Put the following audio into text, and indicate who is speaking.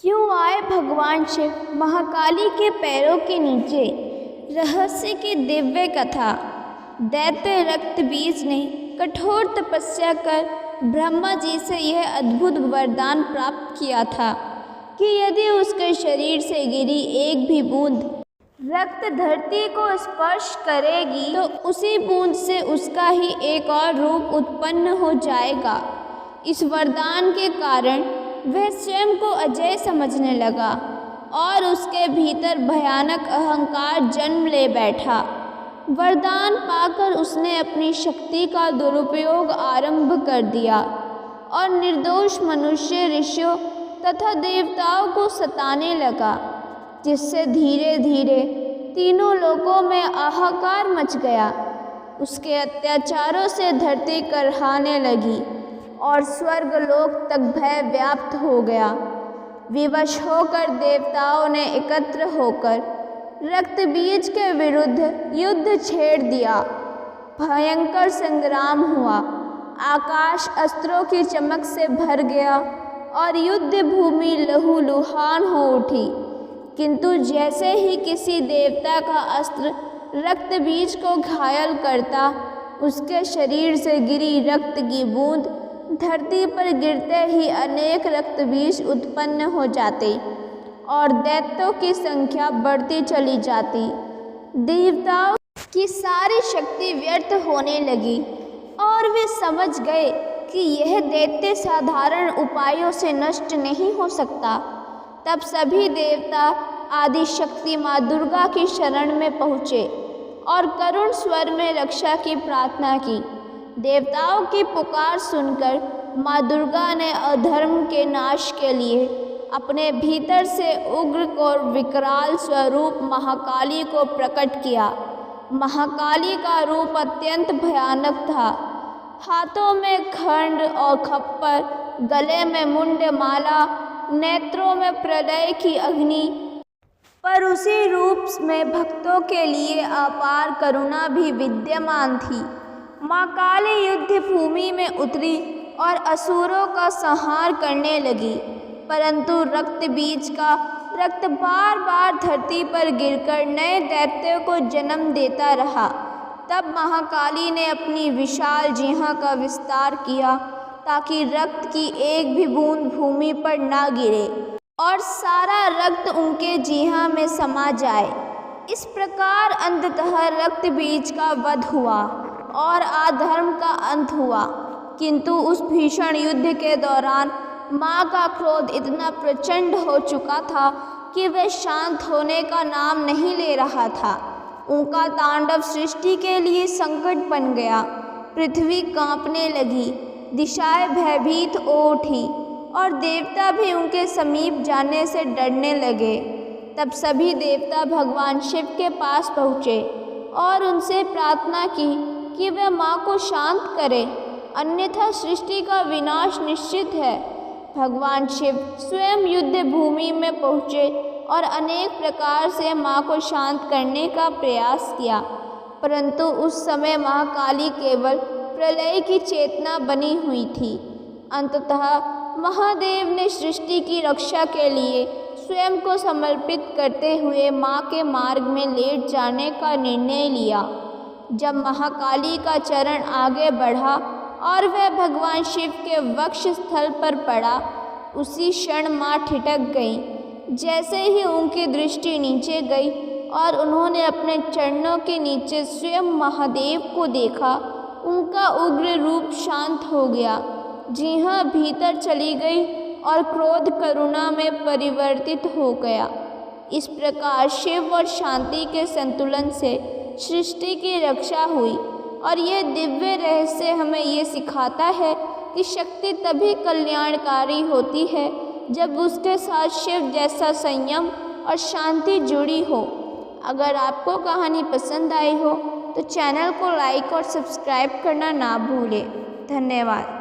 Speaker 1: क्यों आए भगवान शिव महाकाली के पैरों के नीचे? रहस्य की दिव्य कथा। दैत्य रक्त बीज ने कठोर तपस्या कर ब्रह्मा जी से यह अद्भुत वरदान प्राप्त किया था कि यदि उसके शरीर से गिरी एक भी बूंद रक्त धरती को स्पर्श करेगी तो उसी बूंद से उसका ही एक और रूप उत्पन्न हो जाएगा। इस वरदान के कारण वह स्वयं को अजय समझने लगा और उसके भीतर भयानक अहंकार जन्म ले बैठा। वरदान पाकर उसने अपनी शक्ति का दुरुपयोग आरंभ कर दिया और निर्दोष मनुष्य, ऋषियों तथा देवताओं को सताने लगा, जिससे धीरे धीरे तीनों लोकों में हाहाकार मच गया। उसके अत्याचारों से धरती करहाने लगी और स्वर्ग लोक तक भय व्याप्त हो गया। विवश होकर देवताओं ने एकत्र होकर रक्त बीज के विरुद्ध युद्ध छेड़ दिया। भयंकर संग्राम हुआ, आकाश अस्त्रों की चमक से भर गया और युद्ध भूमि लहूलुहान हो उठी। किंतु जैसे ही किसी देवता का अस्त्र रक्त बीज को घायल करता, उसके शरीर से गिरी रक्त की बूंद धरती पर गिरते ही अनेक रक्त बीज उत्पन्न हो जाते और दैत्यों की संख्या बढ़ती चली जाती। देवताओं की सारी शक्ति व्यर्थ होने लगी और वे समझ गए कि यह दैत्य साधारण उपायों से नष्ट नहीं हो सकता। तब सभी देवता आदि शक्ति माँ दुर्गा की शरण में पहुँचे और करुण स्वर में रक्षा की प्रार्थना की। देवताओं की पुकार सुनकर माँ दुर्गा ने अधर्म के नाश के लिए अपने भीतर से उग्र और विकराल स्वरूप महाकाली को प्रकट किया। महाकाली का रूप अत्यंत भयानक था। हाथों में खंड और खप्पर, गले में मुंड माला, नेत्रों में प्रलय की अग्नि, पर उसी रूप में भक्तों के लिए अपार करुणा भी विद्यमान थी। माँ काली युद्ध भूमि में उतरी और असुरों का संहार करने लगी, परंतु रक्त बीज का रक्त बार बार धरती पर गिरकर नए दैत्यों को जन्म देता रहा। तब महाकाली ने अपनी विशाल जिह्वा का विस्तार किया ताकि रक्त की एक भी बूंद भूमि पर ना गिरे और सारा रक्त उनके जिह्वा में समा जाए। इस प्रकार अंततः रक्त बीज का वध हुआ और अधर्म का अंत हुआ। किंतु उस भीषण युद्ध के दौरान माँ का क्रोध इतना प्रचंड हो चुका था कि वह शांत होने का नाम नहीं ले रहा था। उनका तांडव सृष्टि के लिए संकट बन गया। पृथ्वी कांपने लगी, दिशाएं भयभीत हो उठी और देवता भी उनके समीप जाने से डरने लगे। तब सभी देवता भगवान शिव के पास पहुँचे और उनसे प्रार्थना की कि वह माँ को शांत करे, अन्यथा सृष्टि का विनाश निश्चित है। भगवान शिव स्वयं युद्ध भूमि में पहुँचे और अनेक प्रकार से माँ को शांत करने का प्रयास किया, परंतु उस समय महाकाली केवल प्रलय की चेतना बनी हुई थी। अंततः महादेव ने सृष्टि की रक्षा के लिए स्वयं को समर्पित करते हुए माँ के मार्ग में लेट जाने का निर्णय लिया। जब महाकाली का चरण आगे बढ़ा और वह भगवान शिव के वक्ष स्थल पर पड़ा, उसी क्षण माँ ठिठक गई। जैसे ही उनकी दृष्टि नीचे गई और उन्होंने अपने चरणों के नीचे स्वयं महादेव को देखा, उनका उग्र रूप शांत हो गया, जिह्वा भीतर चली गई और क्रोध करुणा में परिवर्तित हो गया। इस प्रकार शिव और शांति के संतुलन से सृष्टि की रक्षा हुई और यह दिव्य रहस्य हमें ये सिखाता है कि शक्ति तभी कल्याणकारी होती है जब उसके साथ शिव जैसा संयम और शांति जुड़ी हो। अगर आपको कहानी पसंद आई हो तो चैनल को लाइक और सब्सक्राइब करना ना भूलें। धन्यवाद।